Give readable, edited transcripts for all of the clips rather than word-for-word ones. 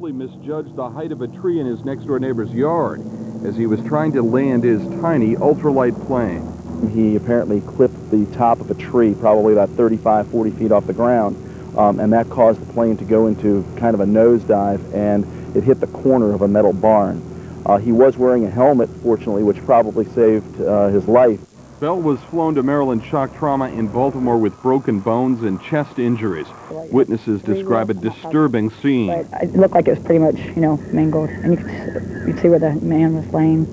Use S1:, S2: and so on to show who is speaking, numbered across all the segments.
S1: grossly misjudged the height of a tree in his next-door neighbor's yard as he was trying to land his tiny ultralight plane.
S2: He apparently clipped the top of a tree, probably about 35, 40 feet off the ground, and that caused the plane to go into kind of a nosedive, and it hit the corner of a metal barn. He was wearing a helmet, fortunately, which probably saved his life.
S1: Bell was flown to Maryland Shock Trauma in Baltimore with broken bones and chest injuries. Witnesses describe a disturbing scene.
S3: It looked like it was pretty much, mangled. And you could see where the man was laying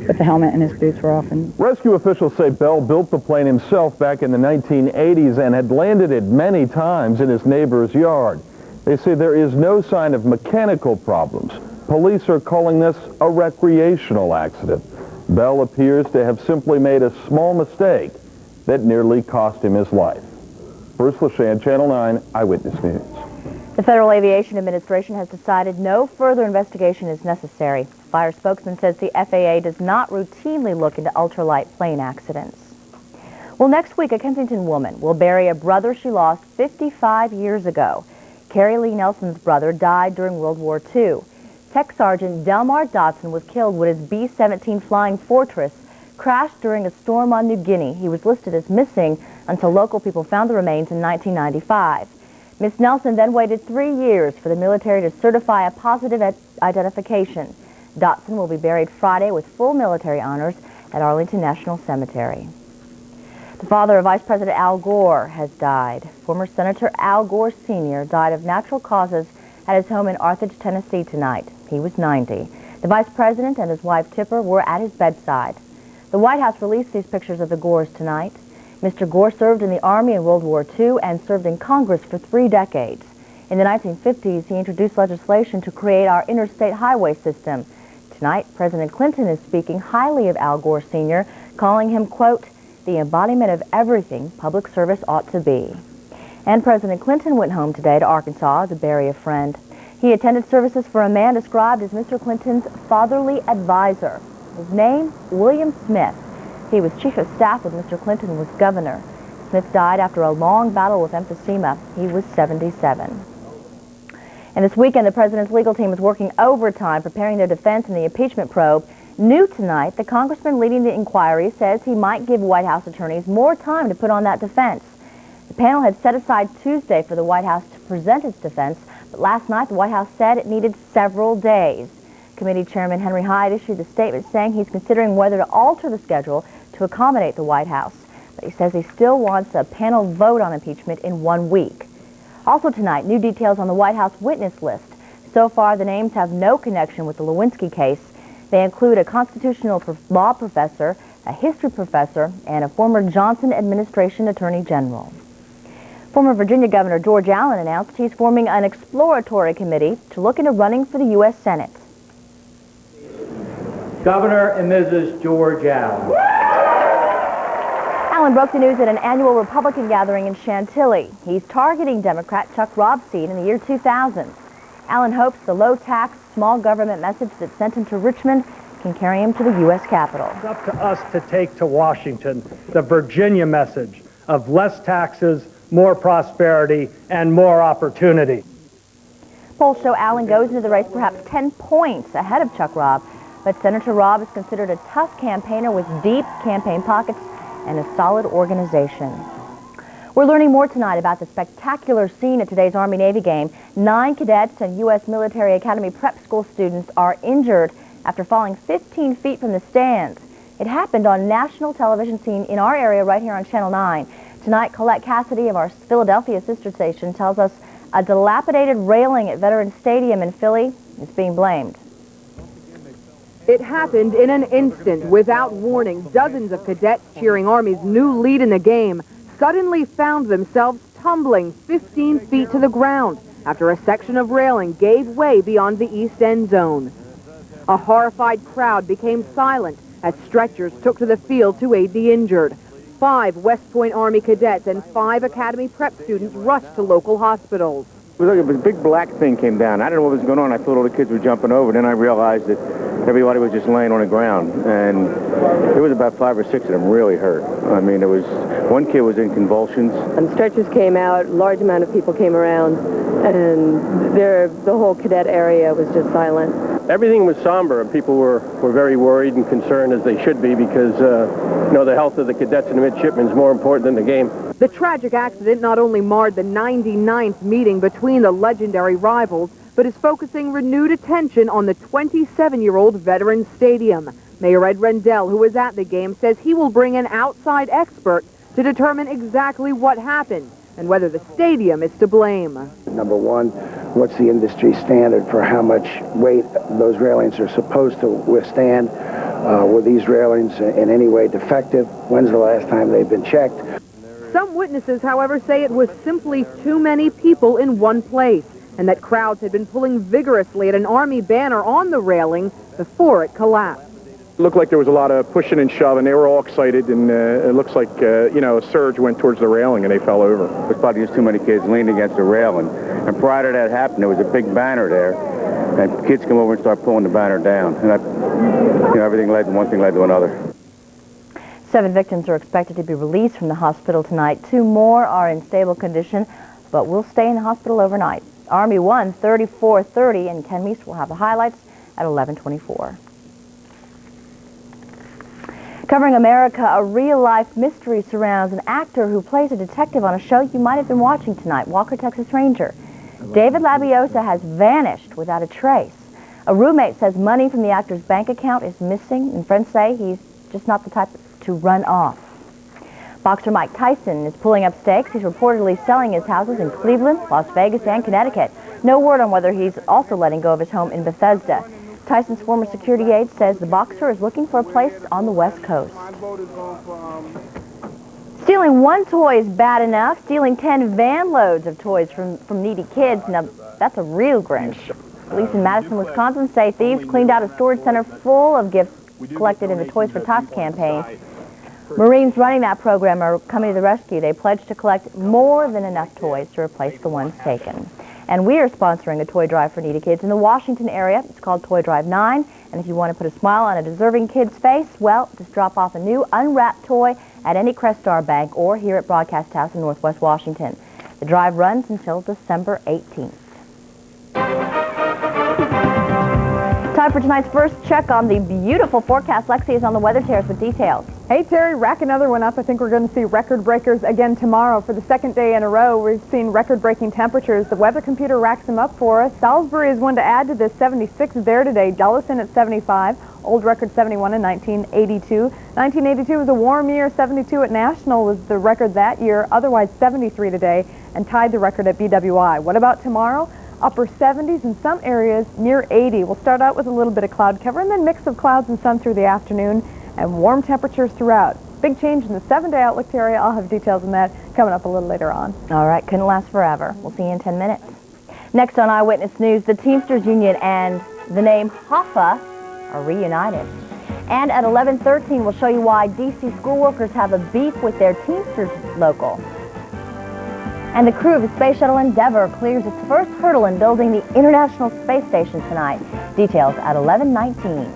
S3: with the helmet and his boots were off. And
S4: rescue officials say Bell built the plane himself back in the 1980s and had landed it many times in his neighbor's yard. They say there is no sign of mechanical problems. Police are calling this a recreational accident. Bell appears to have simply made a small mistake that nearly cost him his life. Bruce Leshan, Channel 9 Eyewitness News.
S5: The Federal Aviation Administration has decided no further investigation is necessary. Fire spokesman says the FAA does not routinely look into ultralight plane accidents. Well, next week, a Kensington woman will bury a brother she lost 55 years ago. Carrie Lee Nelson's brother died during World War II. Tech Sergeant Delmar Dotson was killed when his B-17 Flying Fortress crashed during a storm on New Guinea. He was listed as missing until local people found the remains in 1995. Miss Nelson then waited 3 years for the military to certify a positive identification. Dotson will be buried Friday with full military honors at Arlington National Cemetery. The father of Vice President Al Gore has died. Former Senator Al Gore Sr. died of natural causes at his home in Arthurge, Tennessee tonight. He was 90. The Vice President and his wife Tipper were at his bedside. The White House released these pictures of the Gores tonight. Mr. Gore served in the Army in World War II and served in Congress for 3 decades. In the 1950s, he introduced legislation to create our interstate highway system. Tonight, President Clinton is speaking highly of Al Gore Sr., calling him, quote, the embodiment of everything public service ought to be. And President Clinton went home today to Arkansas to bury a friend. He attended services for a man described as Mr. Clinton's fatherly advisor. His name, William Smith. He was chief of staff when Mr. Clinton was governor. Smith died after a long battle with emphysema. He was 77. And this weekend, the president's legal team is working overtime preparing their defense in the impeachment probe. New tonight, the congressman leading the inquiry says he might give White House attorneys more time to put on that defense. The panel had set aside Tuesday for the White House to present its defense, but last night the White House said it needed several days. Committee Chairman Henry Hyde issued a statement saying he's considering whether to alter the schedule to accommodate the White House, but he says he still wants a panel vote on impeachment in 1 week. Also tonight, new details on the White House witness list. So far, the names have no connection with the Lewinsky case. They include a constitutional law professor, a history professor, and a former Johnson administration attorney general. Former Virginia Governor George Allen announced he's forming an exploratory committee to look into running for the U.S. Senate.
S6: Governor and Mrs. George Allen.
S5: Allen broke the news at an annual Republican gathering in Chantilly. He's targeting Democrat Chuck Robb's seat in the year 2000. Allen hopes the low-tax, small government message that sent him to Richmond can carry him to the U.S. Capitol.
S6: It's up to us to take to Washington the Virginia message of less taxes, more prosperity, and more opportunity.
S5: Polls show Allen goes into the race perhaps 10 points ahead of Chuck Robb, but Senator Robb is considered a tough campaigner with deep campaign pockets and a solid organization. We're learning more tonight about the spectacular scene at today's Army-Navy game. 9 cadets and U.S. Military Academy prep school students are injured after falling 15 feet from the stands. It happened on national television scene in our area right here on Channel 9. Tonight, Colette Cassidy of our Philadelphia sister station tells us a dilapidated railing at Veterans Stadium in Philly is being blamed.
S7: It happened in an instant. Without warning, dozens of cadets cheering Army's new lead in the game suddenly found themselves tumbling 15 feet to the ground after a section of railing gave way beyond the east end zone. A horrified crowd became silent as stretchers took to the field to aid the injured. 5 West Point Army cadets and 5 Academy prep students rushed to local hospitals.
S8: It was like a big black thing came down. I didn't know what was going on. I thought all the kids were jumping over. Then I realized that everybody was just laying on the ground. And there was about 5 or 6 of them really hurt. I mean, there was one kid was in convulsions.
S9: And stretchers came out, large amount of people came around, and the whole cadet area was just silent.
S10: Everything was somber, and people were very worried and concerned, as they should be, because the health of the cadets and the midshipmen is more important than the game.
S7: The tragic accident not only marred the 99th meeting between the legendary rivals, but is focusing renewed attention on the 27-year-old Veterans Stadium. Mayor Ed Rendell, who was at the game, says he will bring an outside expert to determine exactly what happened and whether the stadium is to blame.
S11: Number one, what's the industry standard for how much weight those railings are supposed to withstand? Were these railings in any way defective? When's the last time they've been checked?
S7: Some witnesses, however, say it was simply too many people in one place, and that crowds had been pulling vigorously at an Army banner on the railing before it collapsed.
S12: It looked like there was a lot of pushing and shoving. They were all excited, and it looks like, a surge went towards the railing, and they fell over.
S8: There's probably just too many kids leaned against the railing. And prior to that happening, there was a big banner there, and kids come over and start pulling the banner down. And one thing led to another.
S5: 7 victims are expected to be released from the hospital tonight. 2 more are in stable condition, but will stay in the hospital overnight. Army won 34-30, and Ken Mease will have the highlights at 11:24. Covering America, a real-life mystery surrounds an actor who plays a detective on a show you might have been watching tonight, Walker, Texas Ranger. David Labiosa has vanished without a trace. A roommate says money from the actor's bank account is missing, and friends say he's just not the type to run off. Boxer Mike Tyson is pulling up stakes. He's reportedly selling his houses in Cleveland, Las Vegas, and Connecticut. No word on whether he's also letting go of his home in Bethesda. Tyson's former security aide says the boxer is looking for a place on the West Coast. Stealing one toy is bad enough. Stealing 10 van loads of toys from needy kids, now that's a real Grinch. Police in Madison, Wisconsin say thieves cleaned out a storage center full of gifts collected in the Toys for Tots campaign. Marines running that program are coming to the rescue. They pledged to collect more than enough toys to replace the ones taken. And we are sponsoring a toy drive for needy kids in the Washington area. It's called Toy Drive 9. And if you want to put a smile on a deserving kid's face, well, just drop off a new unwrapped toy at any Crestar Bank or here at Broadcast House in Northwest Washington. The drive runs until December 18th. Time for tonight's first check on the beautiful forecast. Lexy is on the weather terrace with details.
S13: Hey, Terry, rack another one up. I think we're going to see record breakers again tomorrow. For the second day in a row, we've seen record-breaking temperatures. The weather computer racks them up for us. Salisbury is one to add to this. 76 there today. Jellison at 75. Old record 71 in 1982. 1982 was a warm year. 72 at National was the record that year. Otherwise, 73 today and tied the record at BWI. What about tomorrow? Upper 70s in some areas, near 80. We'll start out with a little bit of cloud cover and then mix of clouds and sun through the afternoon and warm temperatures throughout. Big change in the 7-day outlook, Terry. I'll have details on that coming up a little later on.
S5: All right, couldn't last forever. We'll see you in 10 minutes. Next on Eyewitness News, the Teamsters Union and the name Hoffa are reunited. And at 11:13, we'll show you why D.C. school workers have a beef with their Teamsters local. And the crew of the Space Shuttle Endeavour clears its first hurdle in building the International Space Station tonight. Details at 11:19.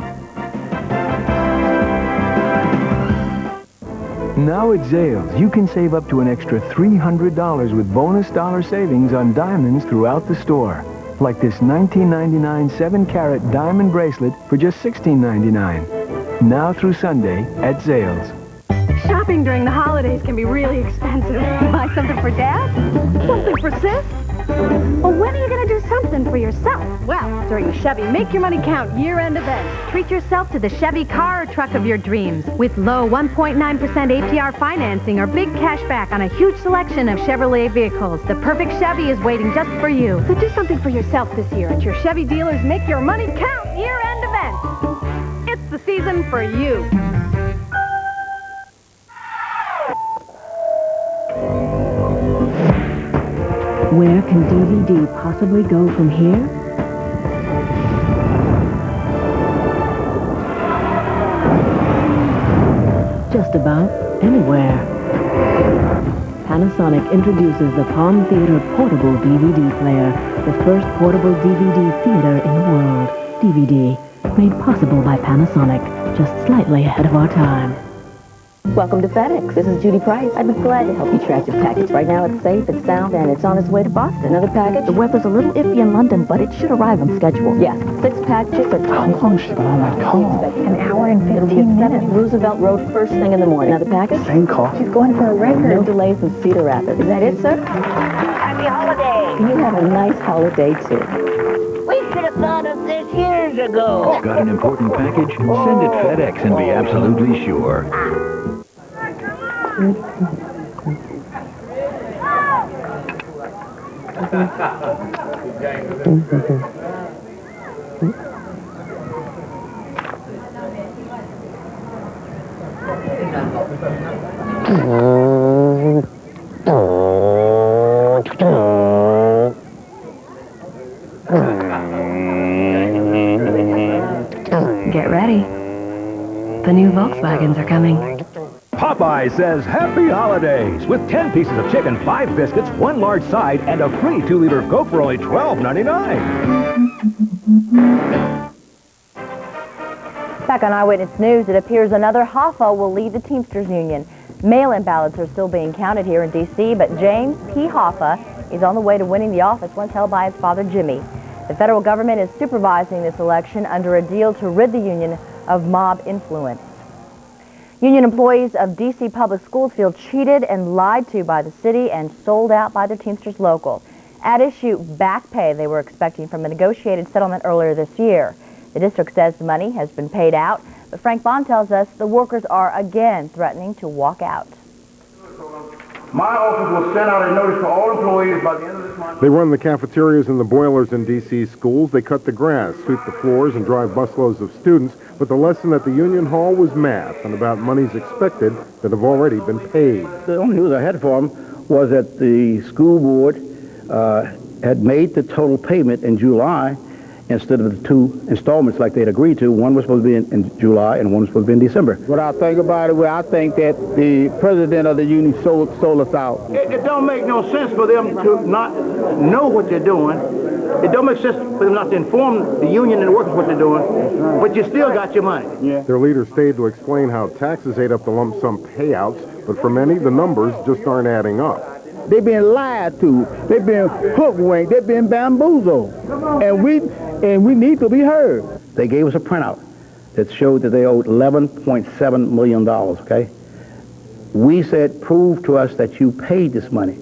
S14: Now at Zales, you can save up to an extra $300 with bonus dollar savings on diamonds throughout the store. Like this $19.99 7-carat diamond bracelet for just $16.99. Now through Sunday at Zales.
S15: Shopping during the holidays can be really expensive. Buy something for Dad? Something for Sis? Well, when are you going to do something for yourself? Well, during the Chevy Make Your Money Count year-end event. Treat yourself to the Chevy car or truck of your dreams with low 1.9% APR financing or big cash back on a huge selection of Chevrolet vehicles. The perfect Chevy is waiting just for you. So do something for yourself this year at your Chevy dealer's Make Your Money Count year-end event. It's the season for you.
S16: Where can DVD possibly go from here? Just about anywhere. Panasonic introduces the Palm Theater Portable DVD Player, the first portable DVD theater in the world. DVD, made possible by Panasonic, just slightly ahead of our time.
S17: Welcome to FedEx. This is Judy Price. I'd be glad to help you track your package. Right now it's safe, it's sound, and it's on its way to Boston. Another package? The weather's a little iffy in London, but it should arrive on schedule. Yes, 6 packages at...
S11: How long is she been on that call?
S17: An hour and 15 minutes. Roosevelt Road, first thing in the morning. Another package?
S11: Same call.
S17: She's going for a record. No delays in Cedar Rapids. Is that it, sir? Happy holiday! You have a nice holiday, too.
S18: We should have thought of this years ago.
S14: Got an important package? Send it FedEx and be absolutely sure.
S15: Get ready. The new Volkswagens are coming.
S19: Popeye says happy holidays with 10 pieces of chicken, 5 biscuits, 1 large side, and a free 2-liter of Coke for only $12.99.
S5: Back on Eyewitness News, it appears another Hoffa will lead the Teamsters Union. Mail-in ballots are still being counted here in D.C., but James P. Hoffa is on the way to winning the office once held by his father, Jimmy. The federal government is supervising this election under a deal to rid the union of mob influence. Union employees of D.C. public schools feel cheated and lied to by the city and sold out by the Teamsters local. At issue, back pay they were expecting from a negotiated settlement earlier this year. The district says the money has been paid out, but Frank Bond tells us the workers are again threatening to walk out.
S20: My office will send out a notice to all employees by the end of this month.
S1: They run the cafeterias and the boilers in D.C. schools. They cut the grass, sweep the floors, and drive busloads of students. But the lesson at the Union Hall was math and about monies expected that have already been paid.
S11: The only news I had for them was that the school board had made the total payment in July instead of the 2 installments like they'd agreed to. One was supposed to be in July and one was supposed to be in December.
S20: What I think about it, I think that the president of the union sold us out. It don't make no sense for them to not know what they're doing. It don't make sense for them not to inform the union and the workers what they're doing, but you still got your money.
S1: Yeah. Their leader stayed to explain how taxes ate up the lump sum payouts, but for many, the numbers just aren't adding up.
S20: They've been lied to. They've been hoodwinked. They've been bamboozled. And we need to be heard.
S11: They gave us a printout that showed that they owed $11.7 million, okay? We said, prove to us that you paid this money.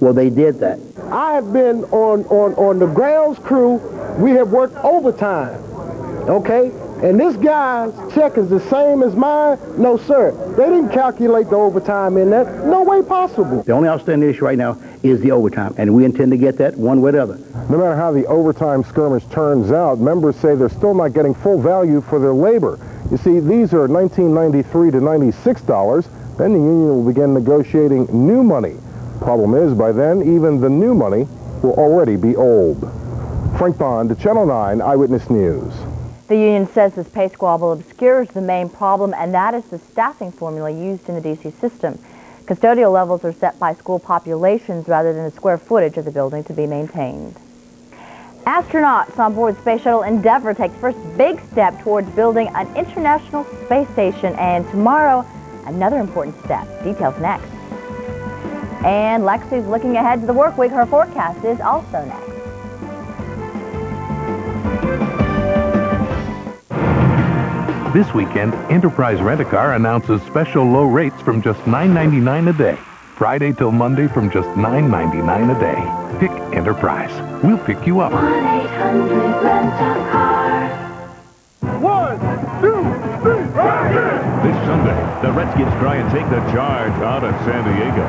S11: Well, they did that.
S20: I have been on the grounds crew. We have worked overtime, okay? And this guy's check is the same as mine? No, sir. They didn't calculate the overtime in that. No way possible.
S11: The only outstanding issue right now is the overtime, and we intend to get that one way or the other.
S21: No matter how the overtime skirmish turns out, members say they're still not getting full value for their labor. You see, these are $19.93 to $96. Then the union will begin negotiating new money. Problem is, by then, even the new money will already be old. Frank Bond, Channel 9 Eyewitness News.
S5: The union says this pay squabble obscures the main problem, and that is the staffing formula used in the D.C. system. Custodial levels are set by school populations rather than the square footage of the building to be maintained. Astronauts on board Space Shuttle Endeavour take the first big step towards building an international space station, and tomorrow, another important step. Details next. And Lexy's looking ahead to the work week. Her forecast is also next.
S22: This weekend, Enterprise Rent-A-Car announces special low rates from just $9.99 a day. Friday till Monday from just $9.99 a day. Pick Enterprise. We'll pick you up.
S18: 1-800-RENT-A-CAR.
S19: 1, 2, 3,
S22: This Sunday, the Redskins try and take the charge out of San Diego.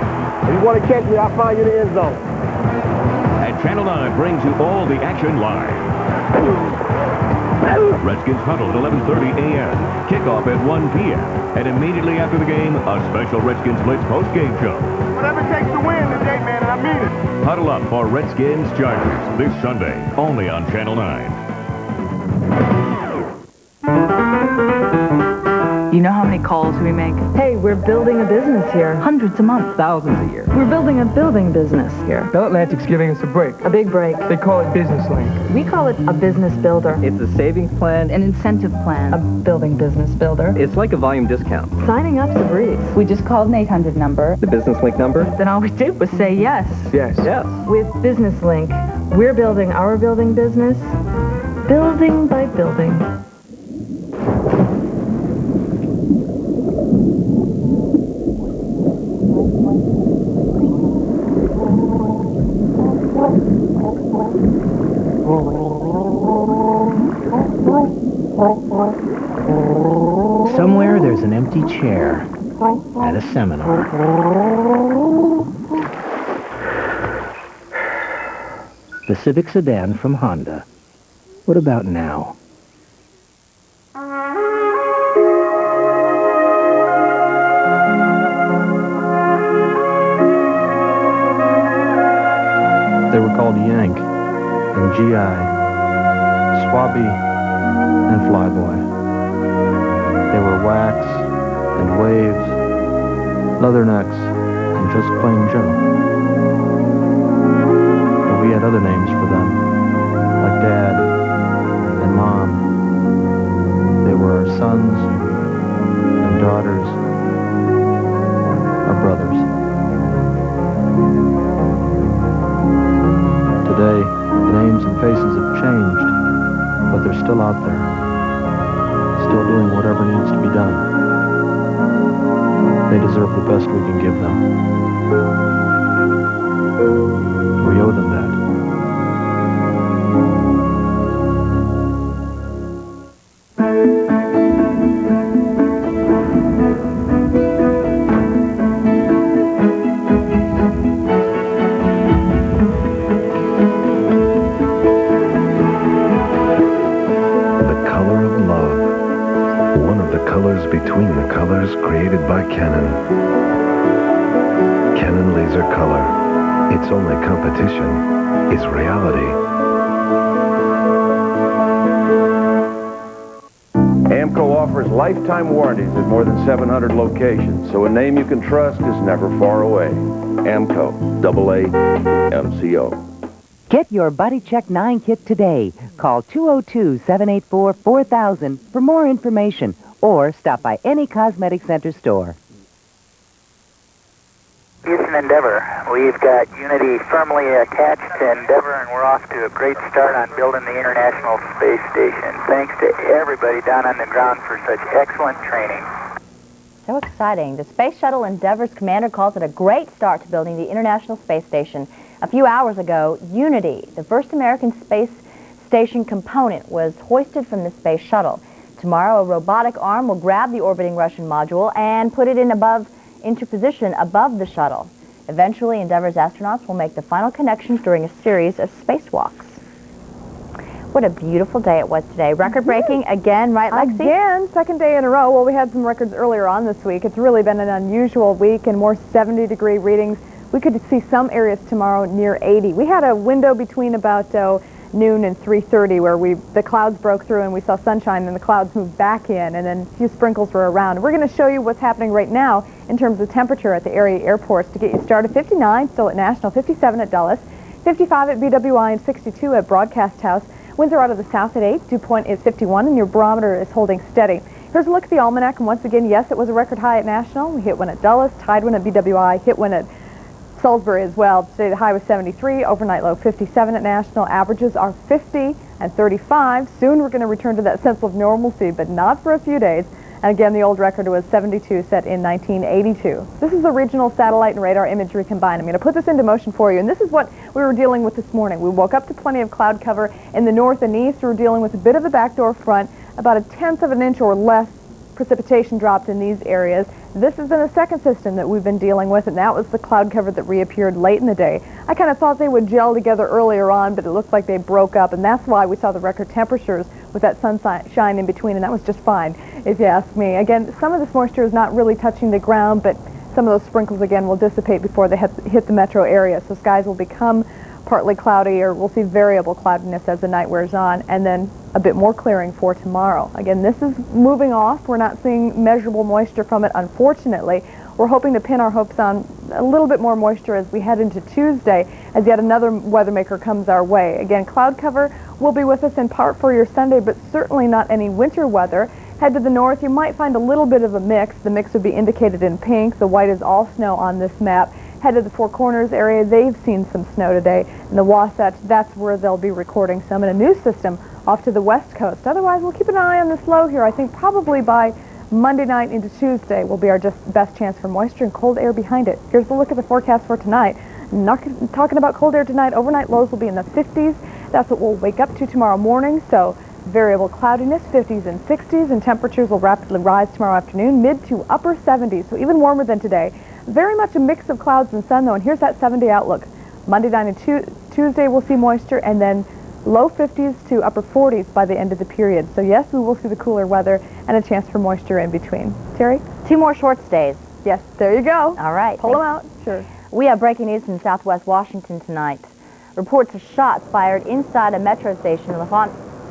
S20: If you want to catch me, I'll find you in the end zone.
S22: And Channel 9 brings you all the action live. Redskins huddle at 11:30 a.m. Kickoff at 1 p.m. And immediately after the game, a special Redskins Blitz post-game show.
S20: Whatever it takes to win today, man, and I mean it.
S22: Huddle up for Redskins Chargers this Sunday, only on Channel 9.
S23: You know how many calls we make?
S24: Hey, we're
S2: We're building a business here. Hundreds a month.
S3: Thousands a year.
S2: We're building a building business here.
S3: Bell Atlantic's giving us a break.
S2: A big break.
S3: They call it Business Link.
S2: We call it a business builder.
S3: It's a savings plan.
S2: An incentive plan. A building business builder.
S3: It's like a volume discount.
S2: Signing up's a breeze.
S23: We just called an 800 number.
S3: The Business Link number?
S2: Then all we did was say yes.
S3: Yes. Yes.
S2: With Business Link, we're building our building business, building by building.
S24: Somewhere there's an empty chair at a seminar. The Civic sedan from Honda. What about now?
S25: They were called Yank and GI, Swabby and Flyboy. They were wax and waves, leathernecks, and just plain Joe. But we had other names for them, like Dad and Mom. They were our sons and daughters, our brothers. Today, the names and faces have changed, but they're still out there, still doing whatever needs to be done. They deserve the best we can give them. We owe them that.
S26: Between the colors created by Canon. Canon Laser Color. Its only competition is reality.
S27: AMCO offers lifetime warranties at more than 700 locations, so a name you can trust is never far away. AMCO, AAMCO.
S28: Get your Body Check 9 kit today. Call 202-784-4000 for more information, or stop by any cosmetic center store.
S29: Houston Endeavor. We've got Unity firmly attached to Endeavor, and we're off to a great start on building the International Space Station. Thanks to everybody down on the ground for such excellent training.
S5: So exciting. The Space Shuttle Endeavor's commander calls it a great start to building the International Space Station. A few hours ago, Unity, the first American space station component, was hoisted from the Space Shuttle. Tomorrow, a robotic arm will grab the orbiting Russian module and put it into position above the shuttle. Eventually, Endeavor's astronauts will make the final connections during a series of spacewalks. What a beautiful day it was today. Record-breaking again, right, Lexy?
S13: Again, second day in a row. Well, we had some records earlier on this week. It's really been an unusual week and more 70-degree readings. We could see some areas tomorrow near 80. We had a window between about noon and 3:30 where the clouds broke through and we saw sunshine, and the clouds moved back in, and then a few sprinkles were around. We're going to show you what's happening right now in terms of temperature at the area airports to get you started. 59 still at National, 57 at Dulles, 55 at BWI, and 62 at Broadcast House. Winds are out of the south at 8. Dew point is 51, and your barometer is holding steady. Here's a look at the almanac, and once again, yes, it was a record high at National. We hit one at Dulles, tied one at BWI, hit one at Salisbury as well. Today the high was 73, overnight low 57 at National. Averages are 50 and 35. Soon we're going to return to that sense of normalcy, but not for a few days. And again, the old record was 72, set in 1982. This is the regional satellite and radar imagery combined. I'm going to put this into motion for you, and this is what we were dealing with this morning. We woke up to plenty of cloud cover in the north and east. We were dealing with a bit of a backdoor front, about 1/10 of an inch or less precipitation dropped in these areas. This has been the second system that we've been dealing with, and that was the cloud cover that reappeared late in the day. I kind of thought they would gel together earlier on, but it looked like they broke up, and that's why we saw the record temperatures with that sunshine in between, and that was just fine, if you ask me. Again, some of this moisture is not really touching the ground, but some of those sprinkles, again, will dissipate before they hit the metro area, so skies will become partly cloudy, or we'll see variable cloudiness as the night wears on, and then a bit more clearing for tomorrow. Again, this is moving off. We're not seeing measurable moisture from it, unfortunately. We're hoping to pin our hopes on a little bit more moisture as we head into Tuesday, as yet another weather maker comes our way. Again, cloud cover will be with us in part for your Sunday, but certainly not any winter weather. Head to the north, you might find a little bit of a mix. The mix would be indicated in pink. The white is all snow on this map. Head to the Four Corners area, they've seen some snow today. And the Wasatch, that's where they'll be recording some. And a new system off to the west coast. Otherwise, we'll keep an eye on this low here. I think probably by Monday night into Tuesday will be our best chance for moisture and cold air behind it. Here's a look at the forecast for tonight. Talking about cold air tonight, overnight lows will be in the 50s. That's what we'll wake up to tomorrow morning. So variable cloudiness, 50s and 60s, and temperatures will rapidly rise tomorrow afternoon, mid to upper 70s, so even warmer than today. Very much a mix of clouds and sun, though, and here's that 7-day outlook. Monday night and Tuesday we'll see moisture, and then low 50s to upper 40s by the end of the period. So yes, we will see the cooler weather and a chance for moisture in between. Terry?
S5: 2 more short stays.
S13: Yes, there you go.
S5: All right.
S13: Pull them out. Sure.
S5: We have breaking news from Southwest Washington tonight. Reports of shots fired inside a metro station in the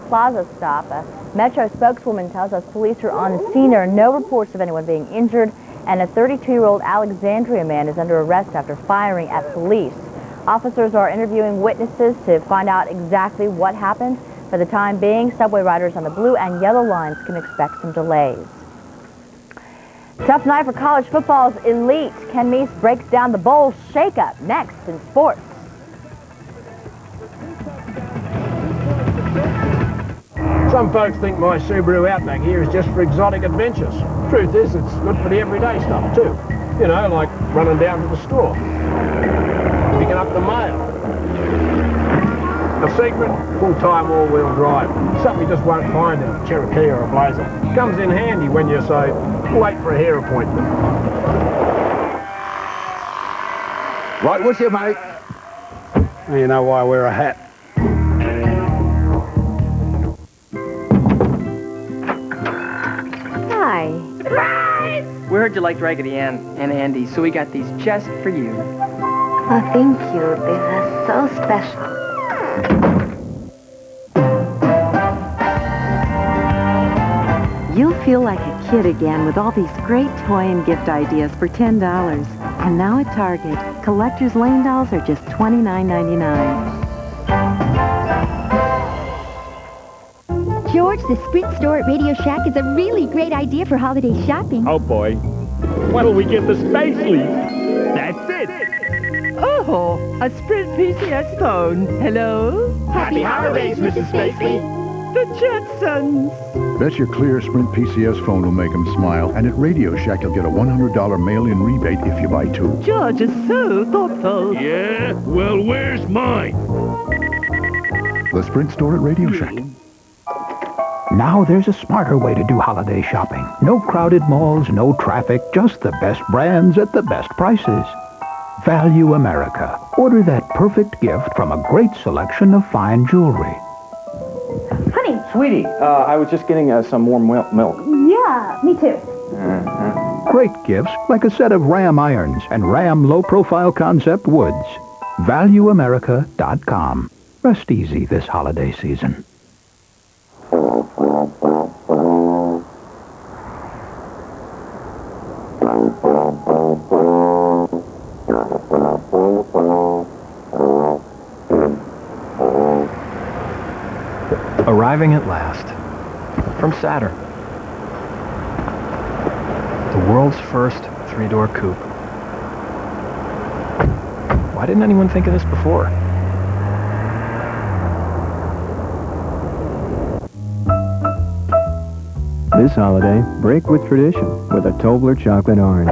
S5: Plaza stop. A metro spokeswoman tells us police are on scene. There are no reports of anyone being injured, and a 32-year-old Alexandria man is under arrest after firing at police. Officers are interviewing witnesses to find out exactly what happened. For the time being, subway riders on the blue and yellow lines can expect some delays. Tough night for college football's elite. Ken Mease breaks down the bowl shakeup next in sports.
S4: Some folks think my Subaru Outback here is just for exotic adventures. Truth is, it's good for the everyday stuff too. You know, like running down to the store, picking up the mail. A secret, full-time all-wheel drive. Something you just won't find in a Cherokee or a Blazer. Comes in handy when you say, wait for a hair appointment.
S20: Right with you, mate.
S4: You know why I wear a hat.
S6: Hi. Surprise! We heard you liked Raggedy Ann and Andy, so we got these just for you.
S15: Oh, thank you. These are so special.
S28: You'll feel like a kid again with all these great toy and gift ideas for $10. And now at Target, collector's lane dolls are just $29.99.
S15: George, the Sprint store at Radio Shack is a really great idea for holiday shopping.
S7: Oh, boy. What'll we get the Space Leaf? That's it.
S28: Oh, a Sprint PCS phone. Hello?
S7: Happy holidays, Mrs. Spacely.
S28: The Jetsons.
S8: Bet your clear Sprint PCS phone will make them smile. And at Radio Shack, you'll get a $100 mail-in rebate if you buy 2.
S28: George is so thoughtful.
S7: Yeah? Well, where's mine?
S8: The Sprint store at Radio Shack.
S19: Now there's a smarter way to do holiday shopping. No crowded malls, no traffic, just the best brands at the best prices. Value America. Order that perfect gift from a great selection of fine jewelry.
S15: Honey.
S3: Sweetie, I was just getting some warm milk.
S15: Yeah, me too.
S19: Great gifts like a set of Ram irons and Ram low-profile concept woods. ValueAmerica.com. Rest easy this holiday season.
S24: Arriving at last. From Saturn. The world's first 3-door coupe. Why didn't anyone think of this before?
S25: This holiday, break with tradition with a Tobler chocolate orange.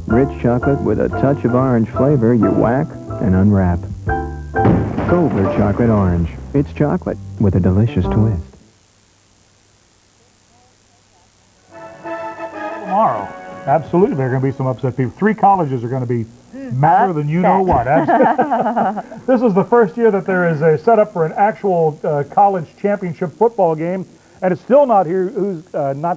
S25: Rich chocolate with a touch of orange flavor you whack and unwrap. Tobler chocolate orange. It's chocolate with a delicious twist.
S9: Tomorrow, absolutely, there are going to be some upset people. 3 colleges are going to be madder than you know what. This is the first year that there is a setup for an actual college championship football game, and it's still not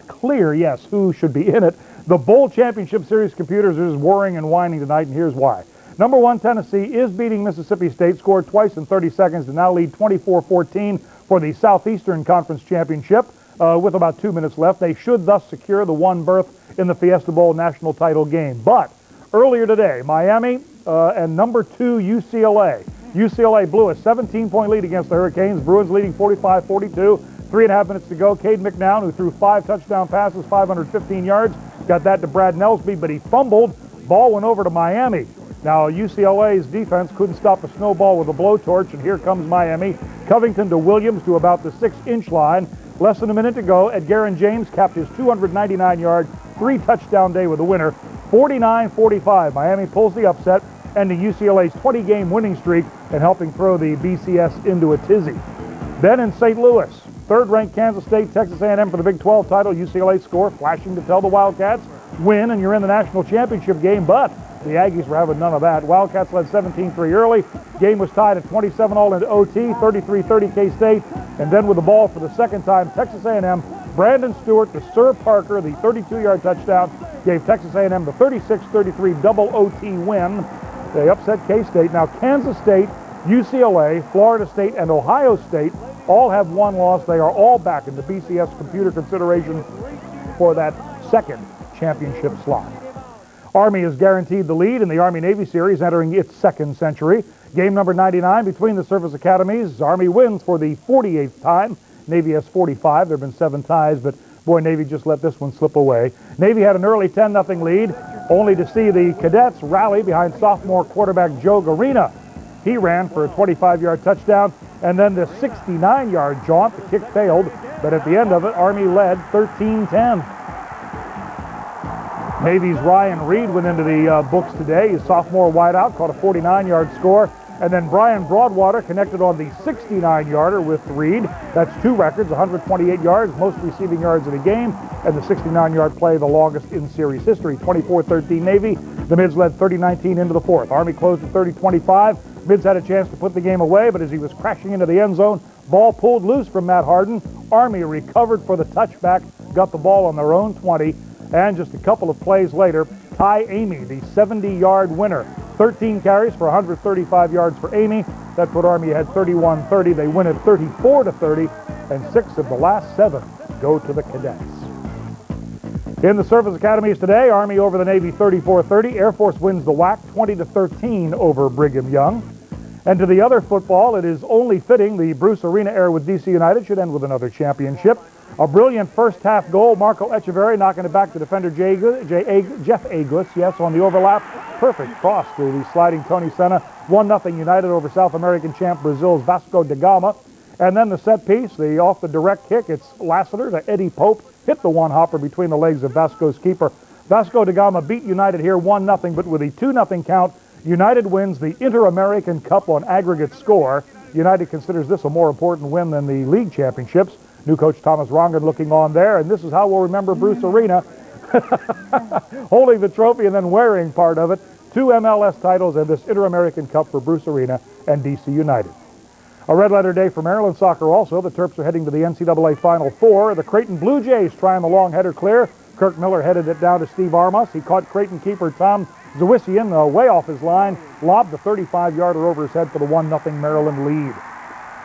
S9: clear, yes, who should be in it. The Bowl Championship Series computers are just worrying and whining tonight, and here's why. Number 1, Tennessee is beating Mississippi State, scored twice in 30 seconds to now lead 24-14. for the Southeastern Conference Championship. With about 2 minutes left, they should thus secure the one berth in the Fiesta Bowl national title game. But earlier today, Miami and number 2 UCLA. UCLA blew a 17-point lead against the Hurricanes. Bruins leading 45-42. 3.5 minutes to go. Cade McNown, who threw 5 touchdown passes, 515 yards, got that to Brad Nelsby, but he fumbled. Ball went over to Miami. Now, UCLA's defense couldn't stop a snowball with a blowtorch, and here comes Miami. Covington to Williams to about the 6-inch line. Less than a minute to go. Edgerrin James capped his 299-yard, 3-touchdown day with a winner. 49-45. Miami pulls the upset, ending UCLA's 20-game winning streak and helping throw the BCS into a tizzy. Then in St. Louis, third-ranked Kansas State, Texas A&M for the Big 12 title. UCLA score flashing to tell the Wildcats, win, and you're in the national championship game, but the Aggies were having none of that. Wildcats led 17-3 early. Game was tied at 27 all into OT, 33-30 K-State. And then with the ball for the second time, Texas A&M, Brandon Stewart to Sir Parker, the 32-yard touchdown, gave Texas A&M the 36-33 double OT win. They upset K-State. Now Kansas State, UCLA, Florida State, and Ohio State all have one loss. They are all back in the BCS computer consideration for that second championship slot. Army is guaranteed the lead in the Army-Navy series entering its second century. Game number 99 between the service academies. Army wins for the 48th time. Navy has 45. There have been 7 ties, but boy, Navy just let this one slip away. Navy had an early 10-0 lead, only to see the cadets rally behind sophomore quarterback Joe Garina. He ran for a 25-yard touchdown, and then the 69-yard jaunt. The kick failed, but at the end of it, Army led 13-10. Navy's Ryan Reed went into the books today. His sophomore wideout caught a 49-yard score. And then Brian Broadwater connected on the 69-yarder with Reed. That's 2 records, 128 yards, most receiving yards in a game, and the 69-yard play, the longest in series history. 24-13 Navy. The Mids led 30-19 into the fourth. Army closed at 30-25. Mids had a chance to put the game away, but as he was crashing into the end zone, ball pulled loose from Matt Harden. Army recovered for the touchback, got the ball on their own 20. And just a couple of plays later, Ty Amy, the 70-yard winner. 13 carries for 135 yards for Amy. That put Army ahead 31-30. They win it 34-30, and 6 of the last 7 go to the cadets. In the service academies today, Army over the Navy 34-30. Air Force wins the WAC 20-13 over Brigham Young. And to the other football, it is only fitting the Bruce Arena era with DC United should end with another championship. A brilliant first-half goal. Marco Echeverri knocking it back to defender Jeff Agus, yes, on the overlap. Perfect cross to the sliding Tony Senna. 1-0 United over South American champ Brazil's Vasco da Gama. And then the set piece, off the direct kick, it's Lassiter to Eddie Pope. Hit the one-hopper between the legs of Vasco's keeper. Vasco da Gama beat United here 1-0, but with a 2-0 count, United wins the Inter-American Cup on aggregate score. United considers this a more important win than the league championships. New coach Thomas Rongan looking on there, and this is how we'll remember Bruce Arena. Holding the trophy and then wearing part of it. 2 MLS titles and this Inter-American Cup for Bruce Arena and DC United. A red-letter day for Maryland soccer also. The Terps are heading to the NCAA Final Four. The Creighton Blue Jays trying the long header clear. Kirk Miller headed it down to Steve Armas. He caught Creighton keeper Tom Zawisian way off his line, lobbed the 35-yarder over his head for the 1-0 Maryland lead.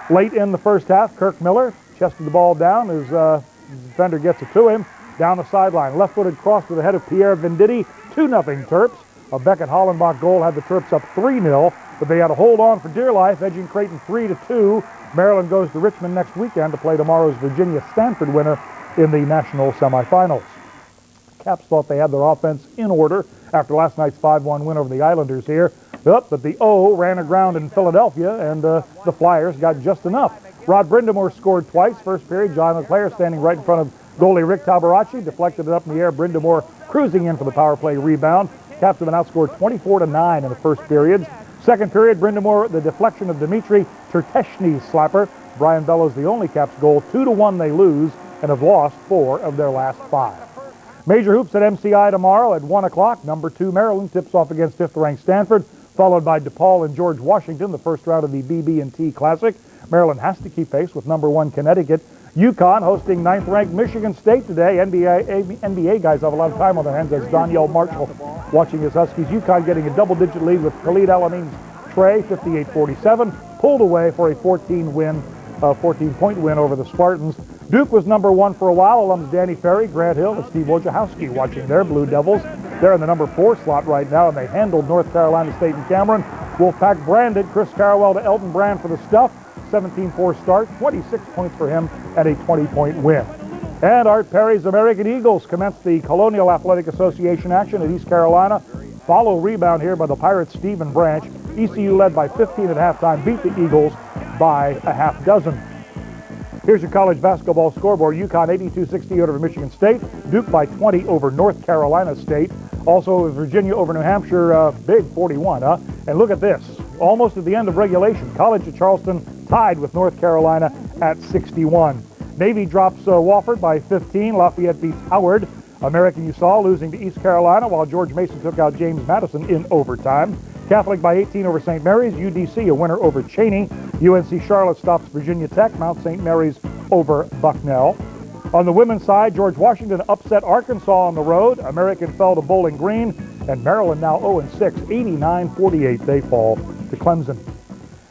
S9: Late in the first half, Kirk Miller chested the ball down. His defender gets it to him. Down the sideline, left-footed cross to the head of Pierre Venditti. 2-0 Terps. A Beckett Hollenbach goal had the Terps up 3-0, but they had to hold on for dear life, edging Creighton 3-2. Maryland goes to Richmond next weekend to play tomorrow's Virginia-Stanford winner in the national semifinals. Caps thought they had their offense in order after last night's 5-1 win over the Islanders here. But the O ran aground in Philadelphia, and the Flyers got just enough. Rod Brindamore scored twice. First period, John LeClaire standing right in front of goalie Rick Tabaracci, deflected it up in the air. Brindamore cruising in for the power play rebound. Caps have been outscored 24-9 in the first periods. Second period, Brindamore, the deflection of Dmitry Terteshny's slapper. Brian Bellows, the only Caps goal. 2-1 they lose and have lost 4 of their last 5. Major hoops at MCI tomorrow at 1 o'clock. Number 2 Maryland tips off against 5th-ranked Stanford, followed by DePaul and George Washington, the first round of the BB&T Classic. Maryland has to keep pace with number 1 Connecticut. UConn hosting 9th-ranked Michigan State today. NBA guys have a lot of time on their hands as Danielle Marshall watching his Huskies. UConn getting a double-digit lead with Khalid El-Amin's tray, 58-47, pulled away for a 14-win 14-point win over the Spartans. Duke was number 1 for a while. Alums Danny Ferry, Grant Hill, and Steve Wojciechowski watching their Blue Devils. They're in the number 4 slot right now, and they handled North Carolina State and Cameron. Wolfpack branded Chris Carrawell to Elton Brand for the Stuff. 17-4 start, 26 points for him, and a 20-point win. And Art Perry's American Eagles commenced the Colonial Athletic Association action at East Carolina. Follow rebound here by the Pirates' Stephen Branch. ECU led by 15 at halftime, beat the Eagles by a half dozen. Here's your college basketball scoreboard. UConn 82-68 over Michigan State. Duke by 20 over North Carolina State. Also Virginia over New Hampshire, big 41, huh? And look at this. Almost at the end of regulation, College of Charleston tied with North Carolina at 61. Navy drops Wofford by 15. Lafayette beats Howard. American you saw losing to East Carolina, while George Mason took out James Madison in overtime. Catholic by 18 over St. Mary's. UDC a winner over Cheney. UNC Charlotte stops Virginia Tech. Mount St. Mary's over Bucknell. On the women's side, George Washington upset Arkansas on the road. American fell to Bowling Green. And Maryland now 0-6, 89-48. They fall to Clemson.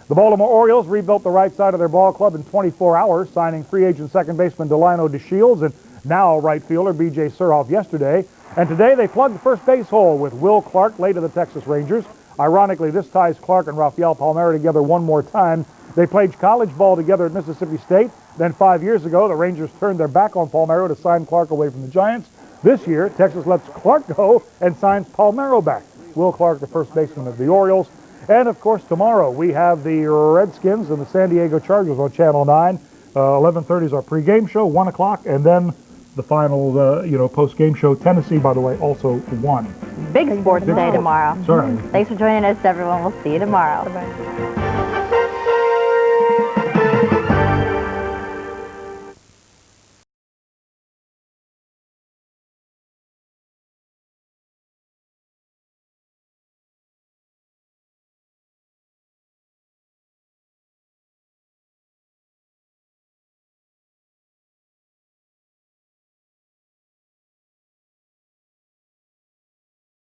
S9: The Baltimore Orioles rebuilt the right side of their ball club in 24 hours, signing free agent second baseman Delino DeShields and now right fielder B.J. Surhoff yesterday. And today they plugged the first base hole with Will Clark, late of the Texas Rangers. Ironically, this ties Clark and Rafael Palmeiro together one more time. They played college ball together at Mississippi State. Then 5 years ago, the Rangers turned their back on Palmeiro to sign Clark away from the Giants. This year, Texas lets Clark go and signs Palmeiro back. Will Clark, the first baseman of the Orioles. And, of course, tomorrow we have the Redskins and the San Diego Chargers on Channel 9. 11:30 is our pregame show, 1 o'clock, and then the final, post-game show. Tennessee, by the way, also 1.
S5: Big sports day tomorrow.
S9: Sorry.
S5: Thanks for joining us, everyone. We'll see you tomorrow. Bye-bye.